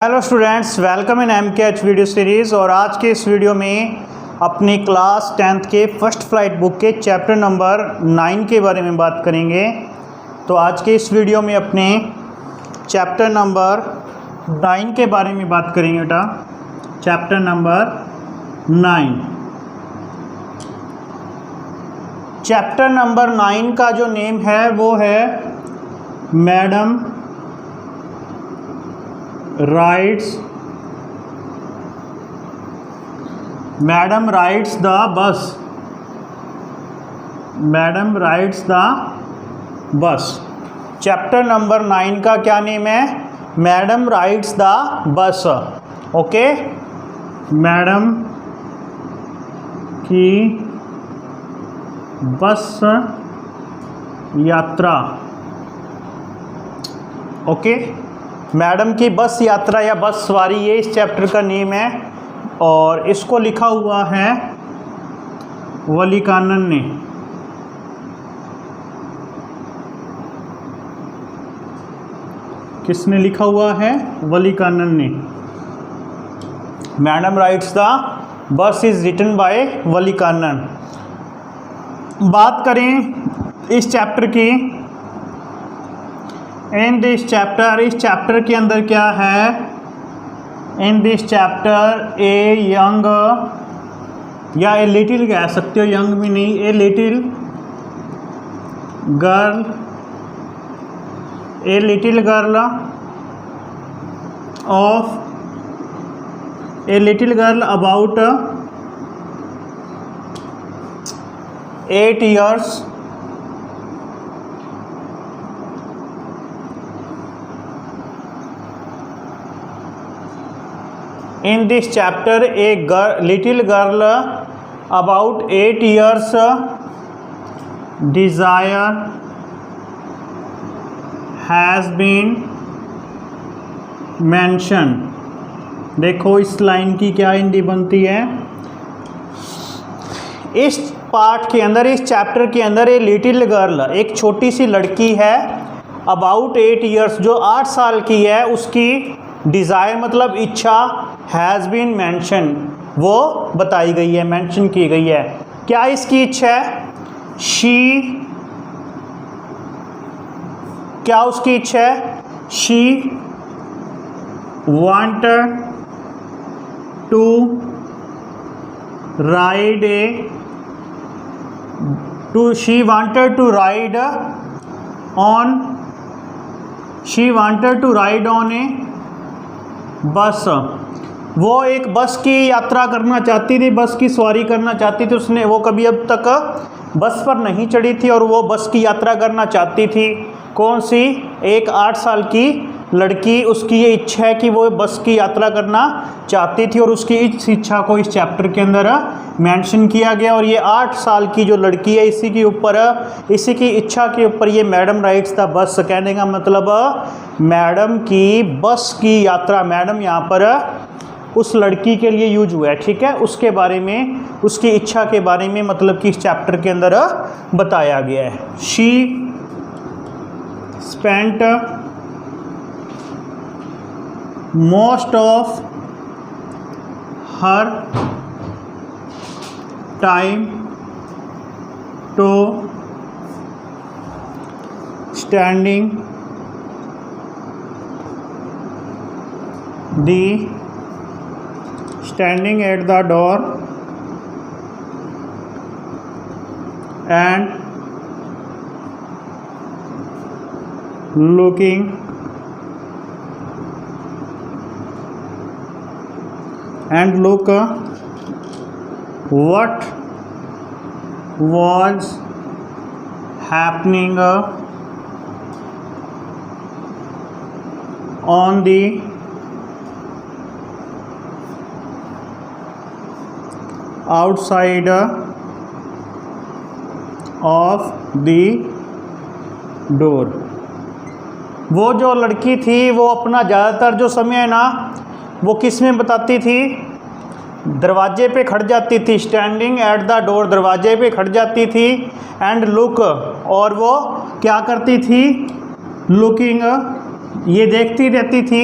Hello students, welcome in MKH video series. और आज के इस वीडियो में अपनी क्लास 10th के फर्स्ट फ्लाइट बुक के चैप्टर नंबर 9 के बारे में बात करेंगे। तो आज के इस वीडियो में अपने चैप्टर नंबर 9 के बारे में बात करेंगे बेटा। Chapter number 9। चैप्टर नंबर 9 का जो नेम है वो है madam rides the bus. Madam rides the bus. Chapter number 9 का क्या नेम है? Madam rides the bus. Okay, madam की बस यात्रा। ओके, मैडम की बस यात्रा या बस सवारी, ये इस चैप्टर का नेम है। और इसको लिखा हुआ है वली कानन ने। किसने लिखा हुआ है? वली कानन ने। Madam writes the bus is written by Wali Kanan. बात करें इस चैप्टर की, इन दिस चैप्टर, इस चैप्टर के अंदर क्या है? In this chapter a young, या ए लिटिल कह सकते हो, यंग भी नहीं, a little girl, a little girl of, a little girl about 8 years in this chapter a little girl about 8 years desire has been mentioned। देखो इस line की क्या हिंदी बनती है। इस पार्ट के अंदर, इस चैप्टर के अंदर ए लिटिल गर्ल, एक छोटी सी लड़की है, अबाउट 8 years, जो 8 साल की है, उसकी डिज़ायर मतलब इच्छा, हैज़ बीन मैंशन, वो बताई गई है, मेंशन की गई है। क्या इसकी इच्छा है? शी, क्या उसकी इच्छा है? She wanted to ride a, she wanted to ride on a बस। वो एक बस की यात्रा करना चाहती थी, बस की सवारी करना चाहती थी। उसने, वो कभी अब तक बस पर नहीं चढ़ी थी और वो बस की यात्रा करना चाहती थी। कौन सी? एक 8 साल की लड़की। उसकी ये इच्छा है कि वो बस की यात्रा करना चाहती थी और उसकी इस इच्छा को इस चैप्टर के अंदर मेंशन किया गया। और ये 8 साल की जो लड़की है, इसी के ऊपर, इसी की इच्छा के ऊपर ये मैडम राइड्स द बस। कहने का मतलब मैडम की बस की यात्रा, मैडम यहाँ पर उस लड़की के लिए यूज हुआ है। ठीक है, उसके बारे में, उसकी इच्छा के बारे में मतलब कि इस चैप्टर के अंदर बताया गया है। She spent most of her time to standing at the door and looking look what was happening on the outside of the door। वो जो लड़की थी वो अपना ज़्यादातर जो समय है ना, वो किस में बताती थी? दरवाजे पे खड़ जाती थी, स्टैंडिंग एट द डोर, दरवाजे पे खड़ जाती थी, एंड लुक, और वो क्या करती थी, लुकिंग, ये देखती रहती थी,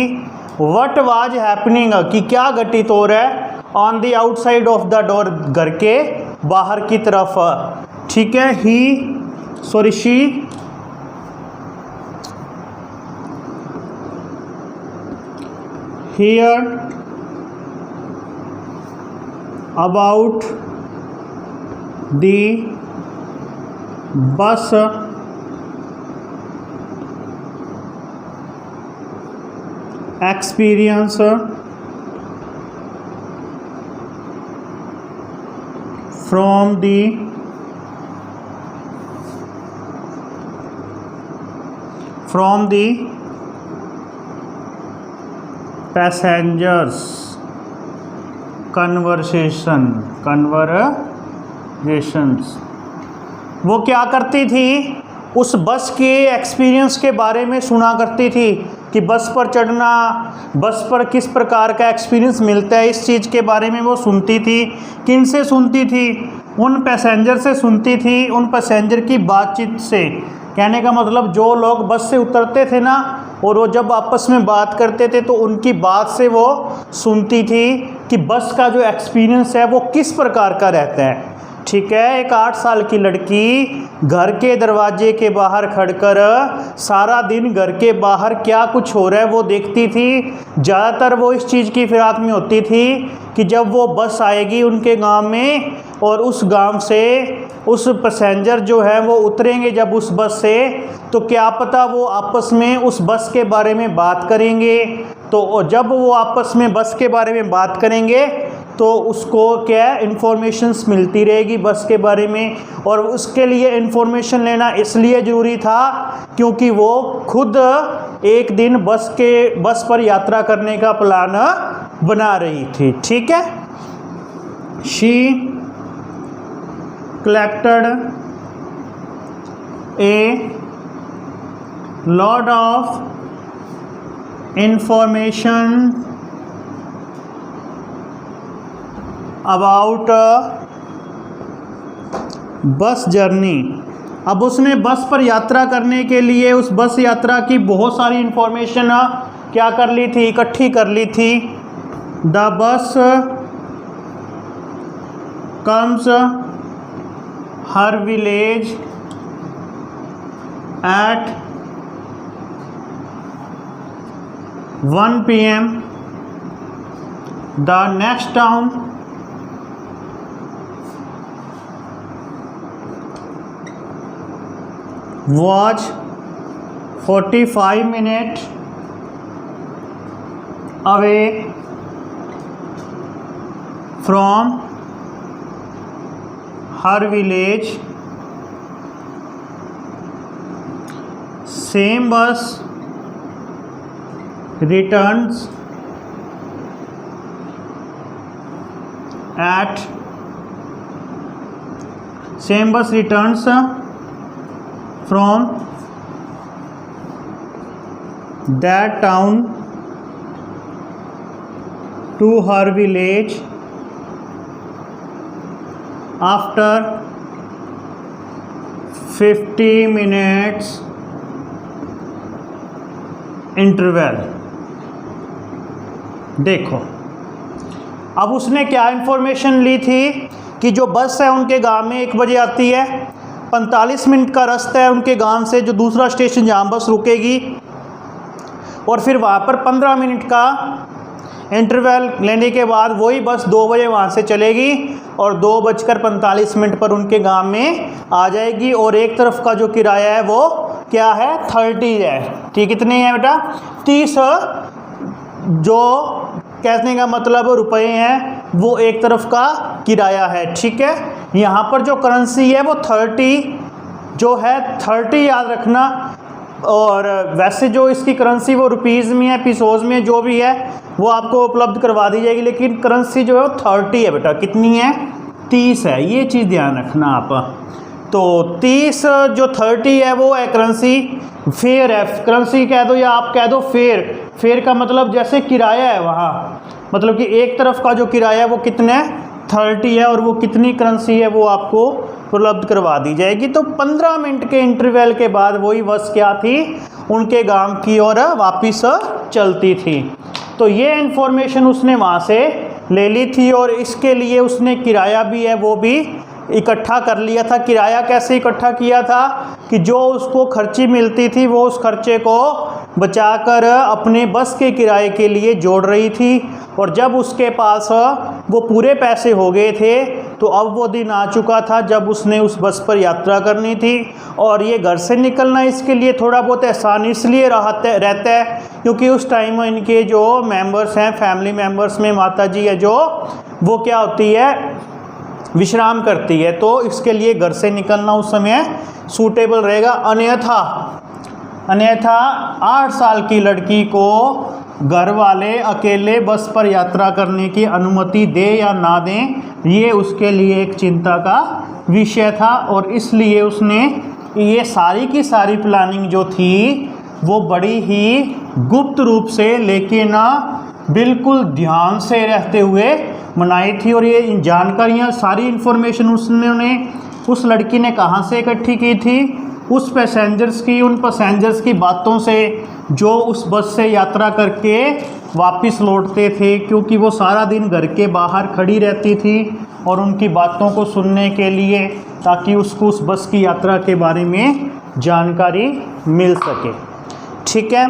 व्हाट वाज हैपनिंग, कि क्या घटित हो रहा है, on the outside of the door, घर के बाहर की तरफ। ठीक है, she heard about the bus experience from the passengers conversations। वो क्या करती थी, उस बस के एक्सपीरियंस के बारे में सुना करती थी कि बस पर चढ़ना, बस पर किस प्रकार का एक्सपीरियंस मिलता है, इस चीज़ के बारे में वो सुनती थी। किन से सुनती थी? उन पैसेंजर से सुनती थी, उन पैसेंजर की बातचीत से। कहने का मतलब जो लोग बस से उतरते थे ना, और वो जब आपस में बात करते थे तो उनकी बात से वो सुनती थी कि बस का जो एक्सपीरियंस है वो किस प्रकार का रहता है। ठीक है, एक 8 साल की लड़की घर के दरवाजे के बाहर खड़कर सारा दिन घर के बाहर क्या कुछ हो रहा है वो देखती थी। ज़्यादातर वो इस चीज़ की फिराक में होती थी कि जब वो बस आएगी उनके गांव में और उस गांव से उस पैसेंजर जो है वो उतरेंगे जब उस बस से, तो क्या पता वो आपस में उस बस के बारे में बात करेंगे। तो जब वो आपस में बस के बारे में बात करेंगे तो उसको क्या इन्फॉर्मेशन्स मिलती रहेगी बस के बारे में। और उसके लिए इन्फॉर्मेशन लेना इसलिए ज़रूरी था क्योंकि वो खुद एक दिन बस पर यात्रा करने का प्लान बना रही थी। ठीक है, she collected a lot of information about bus journey. अब उसने बस पर यात्रा करने के लिए उस बस यात्रा की बहुत सारी इंफॉर्मेशन क्या कर ली थी, इकट्ठी कर ली थी। The bus comes her village at 1 PM। The next town was 45 minutes away from her village। Same bus returns from that town to her village after 50 minutes interval. देखो, अब उसने क्या इन्फॉर्मेशन ली थी कि जो बस है उनके गांव में 1 बजे आती है, 45 मिनट का रास्ता है उनके गांव से जो दूसरा स्टेशन जहां बस रुकेगी, और फिर वहां पर 15 मिनट का इंटरवल लेने के बाद वही बस 2 बजे वहाँ से चलेगी और 2:45 पर उनके गांव में आ जाएगी। और एक तरफ का जो किराया है वो क्या है, 30 है। ठीक, कितने हैं बेटा? 30 जो कहने का मतलब रुपए हैं, वो एक तरफ का किराया है। ठीक है, यहाँ पर जो करेंसी है वो 30 जो है, 30 याद रखना। और वैसे जो इसकी करेंसी वो रुपीज़ में है, पीसोज में जो भी है वो आपको उपलब्ध करवा दी जाएगी, लेकिन करेंसी जो है वो 30 है बेटा। कितनी है? 30 है, ये चीज़ ध्यान रखना आप। तो 30 जो 30 है वो है करेंसी। फेयर है, करेंसी कह दो या आप कह दो फेयर। फेयर का मतलब जैसे किराया है वहाँ, मतलब कि एक तरफ का जो किराया है वो कितना है, 30 है, और वो कितनी करेंसी है वो आपको उपलब्ध करवा दी जाएगी। तो 15 मिनट के इंटरवल के बाद वही बस क्या थी, उनके गांव की ओर वापस चलती थी। तो ये इन्फॉर्मेशन उसने वहाँ से ले ली थी और इसके लिए उसने किराया भी है वो भी इकट्ठा कर लिया था। किराया कैसे इकट्ठा किया था कि जो उसको खर्ची मिलती थी वो उस खर्चे को बचाकर अपने बस के किराए के लिए जोड़ रही थी। और जब उसके पास वो पूरे पैसे हो गए थे तो अब वो दिन आ चुका था जब उसने उस बस पर यात्रा करनी थी। और ये घर से निकलना इसके लिए थोड़ा बहुत आसान इसलिए रहता है क्योंकि उस टाइम इनके जो मेंबर्स हैं, फैमिली मेंबर्स में माता जी है जो, वो क्या होती है, विश्राम करती है, तो इसके लिए घर से निकलना उस समय सूटेबल रहेगा। अन्यथा 8 साल की लड़की को घर वाले अकेले बस पर यात्रा करने की अनुमति दे या ना दें, ये उसके लिए एक चिंता का विषय था। और इसलिए उसने ये सारी की सारी प्लानिंग जो थी वो बड़ी ही गुप्त रूप से लेकिन बिल्कुल ध्यान से रहते हुए बनाई थी। और ये जानकारियाँ, सारी इन्फॉर्मेशन उसने उस लड़की ने कहाँ से इकट्ठी की थी? उस पैसेंजर्स की, उन पैसेंजर्स की बातों से जो उस बस से यात्रा करके वापस लौटते थे, क्योंकि वो सारा दिन घर के बाहर खड़ी रहती थी और उनकी बातों को सुनने के लिए, ताकि उसको उस बस की यात्रा के बारे में जानकारी मिल सके। ठीक है,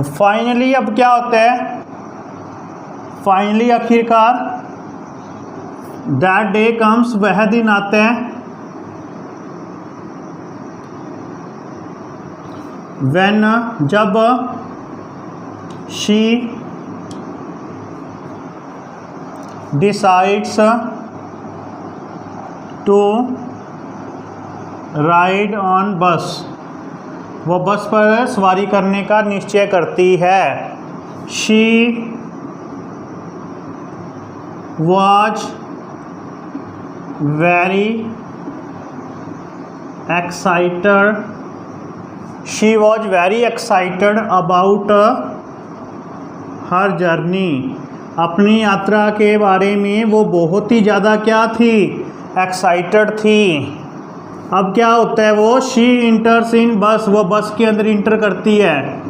फाइनली अब क्या होता है? फाइनली आखिरकार दैट डे कम्स, वह दिन आता है when, जब she decides to ride on bus, वो बस पर सवारी करने का निश्चय करती है। she was very excited about her journey, अपनी यात्रा के बारे में वो बहुत ही ज़्यादा क्या थी? एक्साइटेड थी। अब क्या होता है? वो शी इंटर्स इन बस, वो बस के अंदर इंटर करती है।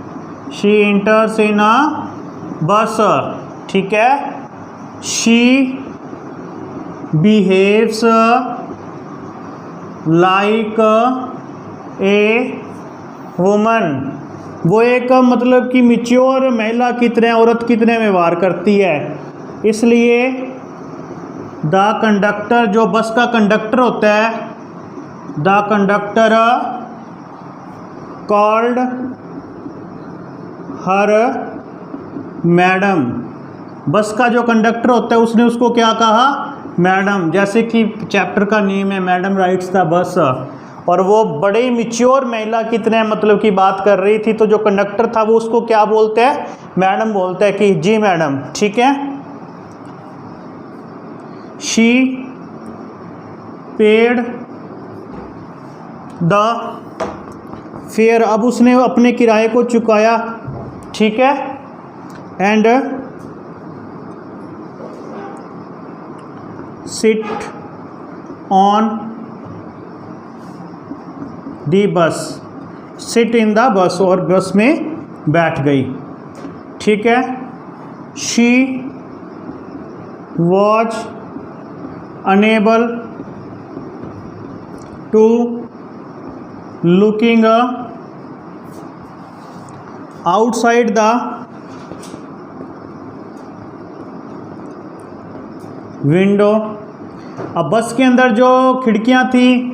शी इंटर्स इन अ बस, ठीक है। She behaves like a woman, वो एक मतलब कि मैच्योर महिला की तरह, औरत की तरह व्यवहार करती है। इसलिए द कंडक्टर, जो बस का कंडक्टर होता है, the conductor called her madam, बस का जो कंडक्टर होता है उसने उसको क्या कहा? मैडम। जैसे कि चैप्टर का नेम है मैडम राइड्स द बस, और वो बड़े मैच्योर महिला की तरह मतलब की बात कर रही थी, तो जो कंडक्टर था वो उसको क्या बोलते हैं? मैडम बोलते हैं कि जी मैडम, ठीक है। शी पेड द फेयर, अब उसने अपने किराए को चुकाया, ठीक है। एंड सिट ऑन दी बस, सिट इन द बस, और बस में बैठ गई, ठीक है। She was unable to looking outside the window, अब बस के अंदर जो खिड़कियां थी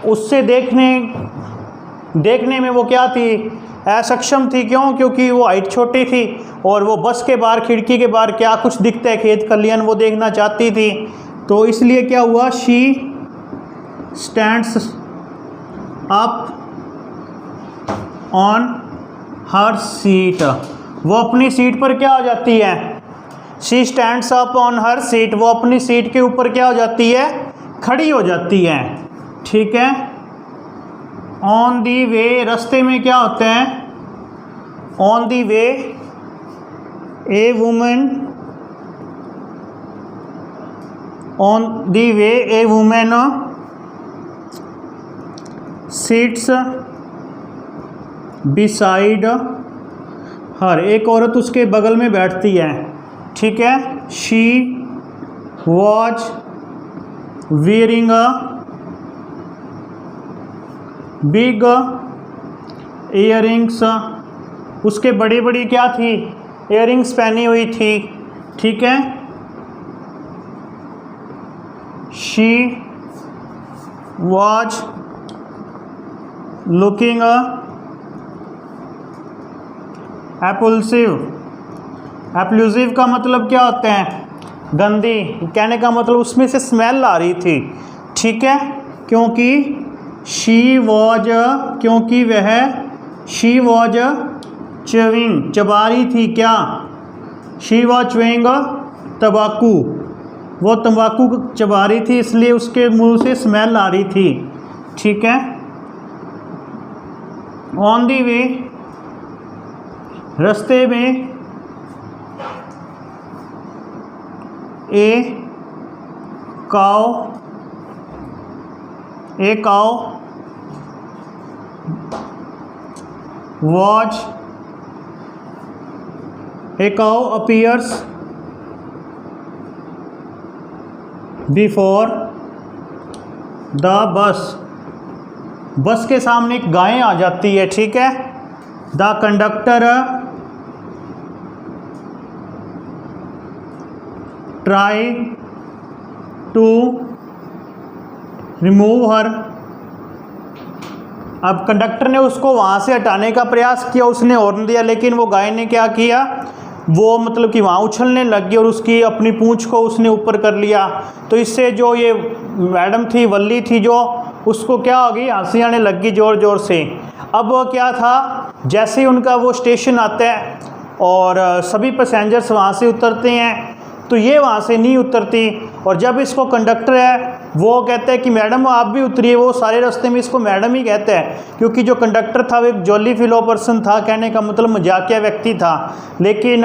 उससे देखने में वो क्या थी? असक्षम थी। क्यों? क्योंकि वो हाइट छोटी थी और वो बस के बाहर, खिड़की के बाहर क्या कुछ दिखता है, खेत खलियान, वो देखना चाहती थी। तो इसलिए क्या हुआ? She stands up on her seat, वो अपनी सीट पर क्या हो जाती है? She stands up on her seat, वो अपनी सीट के ऊपर क्या हो जाती है? खड़ी हो जाती है, ठीक है। ऑन दी वे, रास्ते में क्या होता है? On the way a women, on the way a women sits beside her, एक औरत उसके बगल में बैठती है, ठीक है। She was wearing a big earrings, उसके बड़ी बड़ी क्या थी, earrings पहनी हुई थी, ठीक है। she was looking एप्लूसिव का मतलब क्या होता है, गंदी, कहने का मतलब उसमें से स्मेल आ रही थी, ठीक है। क्योंकि शी वॉज, क्योंकि वह शी वॉज च्यूइंग, चबा रही थी क्या, शी वॉज च्यूइंग तंबाकू, वो तंबाकू चबा रही थी इसलिए उसके मुंह से स्मेल आ रही थी, ठीक है। ऑन दी वे, रास्ते में, a cow appears before the bus के सामने एक गाय आ जाती है, ठीक है। The conductor try to remove her, अब कंडक्टर ने उसको वहाँ से हटाने का प्रयास किया, उसने हॉर्न दिया, लेकिन वो गाय ने क्या किया, वो मतलब कि वहाँ उछलने लग गई और उसकी अपनी पूंछ को उसने ऊपर कर लिया। तो इससे जो ये मैडम थी, वल्ली थी, जो उसको क्या हो गई, हंसी आने लग गई ज़ोर ज़ोर से। अब वो क्या था, जैसे ही उनका वो स्टेशन आता है और सभी पैसेंजर्स वहाँ से उतरते हैं, तो ये वहाँ से नहीं उतरती, और जब इसको कंडक्टर है वो कहता है कि मैडम आप भी उतरिए, वो सारे रास्ते में इसको मैडम ही कहता है, क्योंकि जो कंडक्टर था वो एक जॉली फिलो पर्सन था, कहने का मतलब मजाकिया व्यक्ति था। लेकिन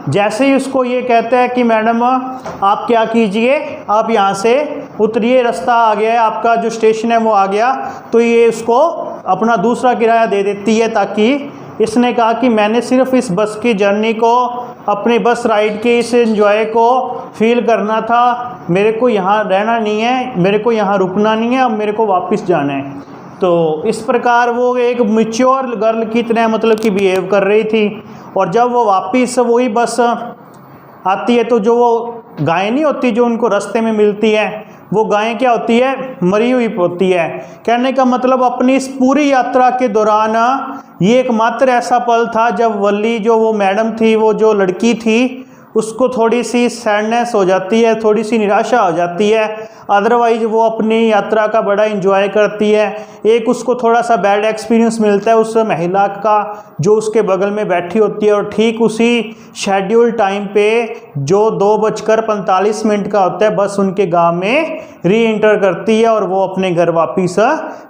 जैसे ही उसको ये कहता है कि मैडम आप क्या कीजिए, आप यहाँ से उतरिए, रास्ता आ गया है, आपका जो स्टेशन है वो आ गया, तो ये उसको अपना दूसरा किराया दे देती है, ताकि इसने कहा कि मैंने सिर्फ इस बस की जर्नी को, अपने बस राइड के इस एंजॉय को फील करना था, मेरे को यहाँ रहना नहीं है, मेरे को यहाँ रुकना नहीं है, अब मेरे को वापस जाना है। तो इस प्रकार वो एक मैच्योर गर्ल की तरह मतलब कि बिहेव कर रही थी। और जब वो वापस वही बस आती है, तो जो वो गाय नहीं होती जो उनको रास्ते में मिलती है, वो गाय क्या होती है, मरी हुई होती है। कहने का मतलब अपनी इस पूरी यात्रा के दौरान ये एकमात्र ऐसा पल था जब वल्ली, जो वो मैडम थी, वो जो लड़की थी, उसको थोड़ी सी सैडनेस हो जाती है, थोड़ी सी निराशा हो जाती है। अदरवाइज वो अपनी यात्रा का बड़ा एंजॉय करती है। एक उसको थोड़ा सा बैड एक्सपीरियंस मिलता है उस महिला का जो उसके बगल में बैठी होती है, और ठीक उसी शेड्यूल टाइम पे जो 2:45 का होता है, बस उनके गांव में री एंटर करती है और वो अपने घर वापिस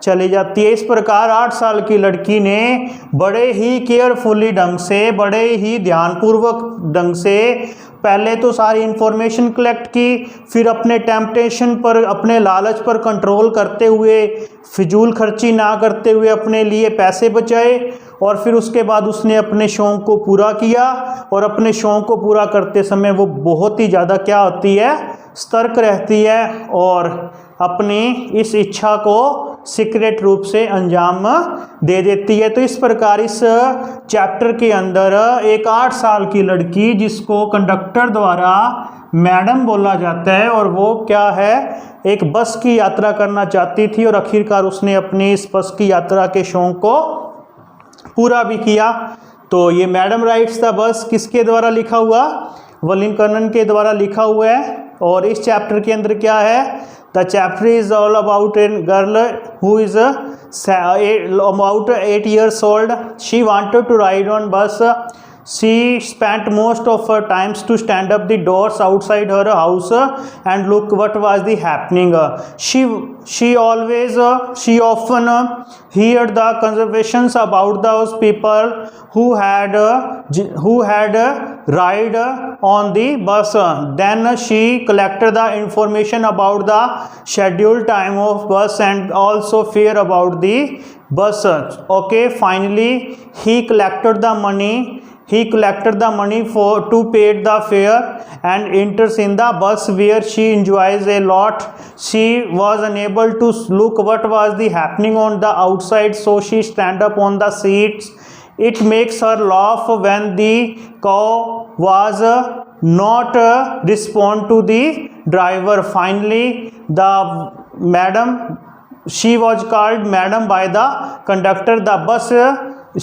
चली जाती है। इस प्रकार 8 साल की लड़की ने बड़े ही केयरफुली ढंग से, बड़े ही ध्यानपूर्वक ढंग से पहले तो सारी इन्फॉर्मेशन कलेक्ट की, फिर अपने टेम्पटेशन पर, अपने लालच पर कंट्रोल करते हुए, फिजूल खर्ची ना करते हुए अपने लिए पैसे बचाए, और फिर उसके बाद उसने अपने शौक़ को पूरा किया। और अपने शौक़ को पूरा करते समय वो बहुत ही ज़्यादा क्या होती है, सतर्क रहती है, और अपनी इस इच्छा को सीक्रेट रूप से अंजाम दे देती है। तो इस प्रकार इस चैप्टर के अंदर एक 8 साल की लड़की, जिसको कंडक्टर द्वारा मैडम बोला जाता है, और वो क्या है, एक बस की यात्रा करना चाहती थी, और आखिरकार उसने अपनी इस बस की यात्रा के शौक़ को पूरा भी किया। तो ये मैडम राइड्स द बस किसके द्वारा लिखा हुआ, वलिन कर्नन के द्वारा लिखा हुआ है। और इस चैप्टर के अंदर क्या है, the chapter is all about a girl who is about 8 years old. She wanted to ride on bus. She spent most of her times to stand up the doors outside her house and look what was the happening. She often heard the conversations about those people who had ride on the bus. Then she collected the information about the scheduled time of bus and also fear about the bus. Okay, finally he collected the money he collected the money to pay the fare and enters in the bus where she enjoys a lot. She was unable to look what was the happening on the outside, so she stand up on the seats. It makes her laugh when the cow was not respond to the driver. Finally, the madam, she was called madam by the conductor. The bus,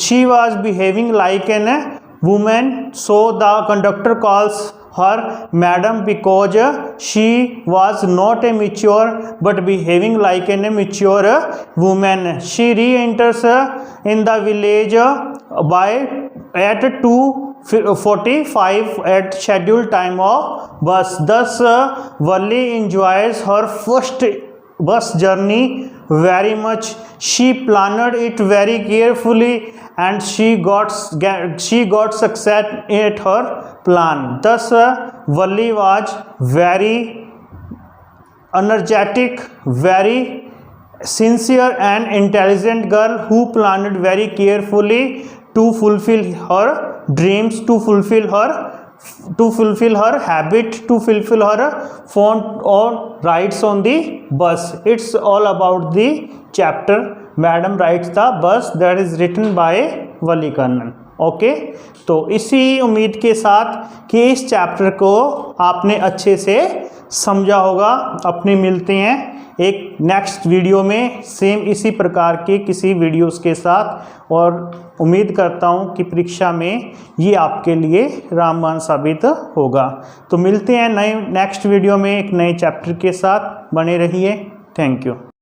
she was behaving like an woman, so the conductor calls her madam because she was not a mature but behaving like an mature woman. She re-enters in the village by at 2:45 at scheduled time of bus. Thus Valli enjoys her first bus journey very much. She planned it very carefully and she got success at her plan. Thus Valli was very energetic, very sincere and intelligent girl who planned very carefully to fulfill her dreams, to fulfill her habit, to fulfill her font or rights on the bus. It's all about the chapter Madam Rides the Bus, that is written by Valli Kannan. Okay, तो इसी उम्मीद के साथ कि इस chapter को आपने अच्छे से समझा होगा, अपने मिलते हैं एक नेक्स्ट वीडियो में सेम इसी प्रकार के किसी वीडियोस के साथ, और उम्मीद करता हूं कि परीक्षा में ये आपके लिए रामबाण साबित होगा। तो मिलते हैं नए नेक्स्ट वीडियो में एक नए चैप्टर के साथ, बने रहिए। Thank you.